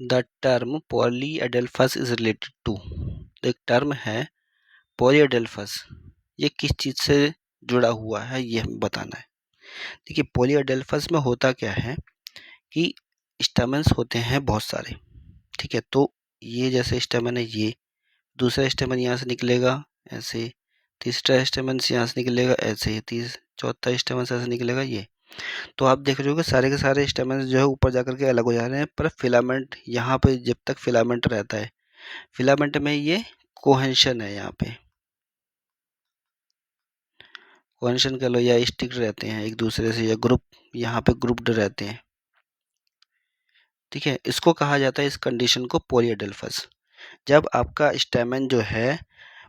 The term polyadelphous is related to, एक term है polyadelphous, ये किस चीज से जुड़ा हुआ है ये हमें बताना है। देखिए पॉलीएडेल्फस में होता क्या है कि स्टेमन्स होते हैं बहुत सारे, ठीक है। तो ये जैसे स्टेमन है, ये दूसरा स्टेमन यहाँ से निकलेगा ऐसे, तीसरा स्टेमन यहाँ से निकलेगा ऐसे, चौथा स्टेमन ऐसे निकलेगा ये। तो आप देख रहे हो कि सारे के सारे स्टेमन जो है ऊपर जाकर के अलग हो जा रहे हैं, पर फिलामेंट यहाँ पे जब तक फिलामेंट रहता है, फिलामेंट में ये कोहेंशन है, यहाँ पे कोहेंशन कह लो या स्टिक रहते हैं एक दूसरे से, या ग्रुप यहाँ पे ग्रुप्ड रहते हैं, ठीक है। इसको कहा जाता है इस कंडीशन को पॉलीएडेल्फस। जब आपका स्टेमन जो है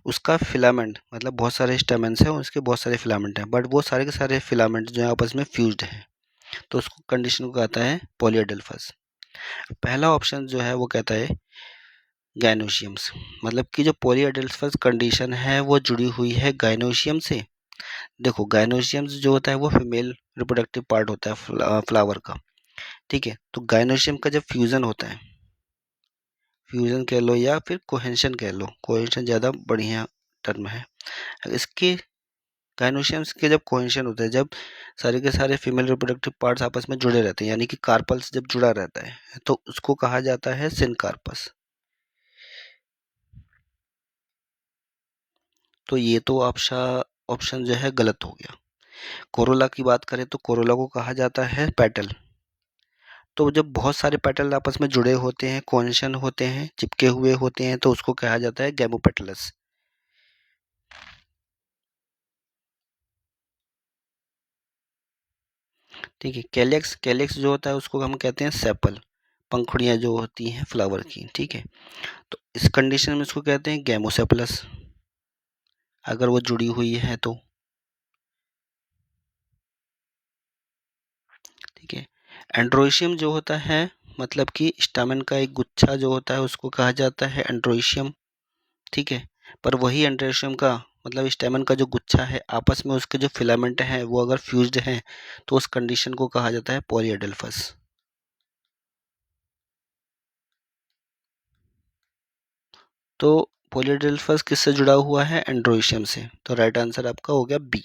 उसका फिलामेंट, मतलब बहुत सारे स्टेमन्स हैं उसके बहुत सारे फिलामेंट हैं, बट वो सारे के सारे फिलामेंट जो है आपस में फ्यूज्ड हैं, तो उसको कंडीशन को कहता है पॉलीएडेल्फस। पहला ऑप्शन जो है वो कहता है गायनोशियम्स, मतलब कि जो पॉलीएडेल्फस कंडीशन है वो जुड़ी हुई है गायनोशियम से। देखो गायनोशियम्स जो होता है वो फीमेल रिप्रोडक्टिव पार्ट होता है फ्लावर का, ठीक है। तो गायनोशियम का जब फ्यूजन होता है, फ्यूजन कह लो या फिर कोहेंशन कह लो, कोहेंशन ज़्यादा बढ़िया टर्म है। इसके गायनोशियम्स के जब कोहेंशन होता है, जब सारे के सारे फीमेल रिप्रोडक्टिव पार्ट्स आपस में जुड़े रहते हैं, यानी कि कार्पल्स जब जुड़ा रहता है, तो उसको कहा जाता है सिनकार्पस। तो ये तो आपका ऑप्शन जो है गलत हो गया। कोरोला की बात करें तो कोरोला को कहा जाता है पेटल। तो जब बहुत सारे पेटल आपस में जुड़े होते हैं, कोहेंशन होते हैं, चिपके हुए होते हैं, तो उसको कहा जाता है गैमोपेटलस। ठीक है। कैलेक्स, कैलेक्स जो होता है उसको हम कहते हैं सेपल, पंखुड़ियाँ जो होती हैं फ्लावर की, ठीक है। तो इस कंडीशन में इसको कहते हैं गैमोसेपलस, अगर वो जुड़ी हुई है तो, ठीक है। एंड्रोइशियम जो होता है, मतलब कि स्टामेन का एक गुच्छा जो होता है उसको कहा जाता है एंड्रोइशियम, ठीक है। पर वही एंड्रोइशियम का मतलब स्टेमन का जो गुच्छा है, आपस में उसके जो फिलामेंट हैं वो अगर फ्यूज्ड हैं, तो उस कंडीशन को कहा जाता है पॉलीएडेल्फस। तो पॉलीएडेल्फस किससे जुड़ा हुआ है? एंड्रोइशियम से। तो राइट आंसर आपका हो गया बी।